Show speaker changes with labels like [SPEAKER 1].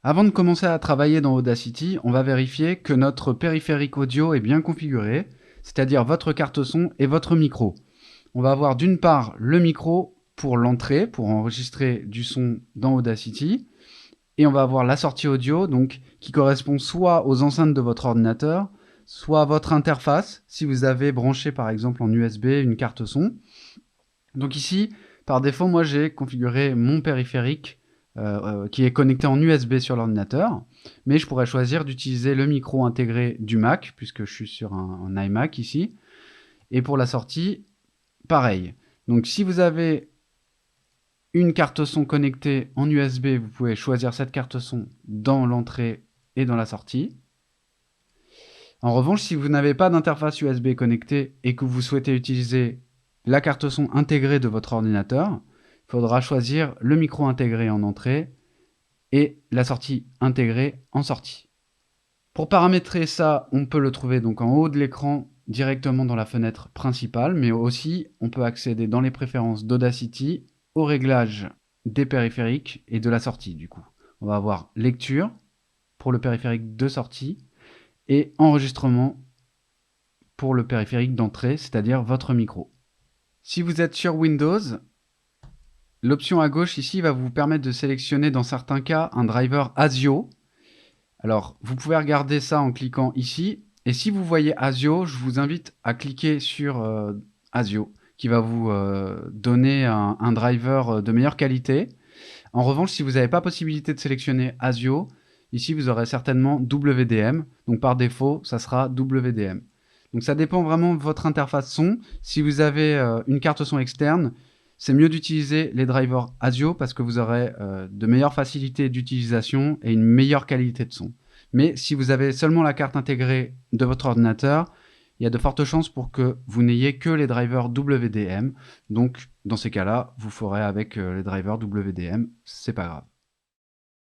[SPEAKER 1] Avant de commencer à travailler dans Audacity, on va vérifier que notre périphérique audio est bien configuré, c'est-à-dire votre carte son et votre micro. On va avoir d'une part le micro pour l'entrée, pour enregistrer du son dans Audacity, et on va avoir la sortie audio, donc qui correspond soit aux enceintes de votre ordinateur, soit à votre interface, si vous avez branché par exemple en USB une carte son. Donc ici, par défaut, moi j'ai configuré mon périphérique qui est connecté en USB sur l'ordinateur, mais je pourrais choisir d'utiliser le micro intégré du Mac, puisque je suis sur un iMac ici. Et pour la sortie, pareil. Donc si vous avez une carte son connectée en USB, vous pouvez choisir cette carte son dans l'entrée et dans la sortie. En revanche, si vous n'avez pas d'interface USB connectée et que vous souhaitez utiliser la carte son intégrée de votre ordinateur, il faudra choisir le micro intégré en entrée et la sortie intégrée en sortie. Pour paramétrer ça, on peut le trouver donc en haut de l'écran directement dans la fenêtre principale, mais aussi on peut accéder dans les préférences d'Audacity aux réglages des périphériques et de la sortie du coup. On va avoir lecture pour le périphérique de sortie et enregistrement pour le périphérique d'entrée, c'est-à-dire votre micro. Si vous êtes sur Windows, l'option à gauche ici va vous permettre de sélectionner dans certains cas un driver ASIO. Alors, vous pouvez regarder ça en cliquant ici. Et si vous voyez ASIO, je vous invite à cliquer sur ASIO, qui va vous donner un driver de meilleure qualité. En revanche, si vous n'avez pas possibilité de sélectionner ASIO, ici vous aurez certainement WDM. Donc par défaut, ça sera WDM. Donc ça dépend vraiment de votre interface son. Si vous avez une carte son externe, c'est mieux d'utiliser les drivers ASIO parce que vous aurez de meilleures facilités d'utilisation et une meilleure qualité de son. Mais si vous avez seulement la carte intégrée de votre ordinateur, il y a de fortes chances pour que vous n'ayez que les drivers WDM. Donc dans ces cas-là, vous ferez avec les drivers WDM, c'est pas grave.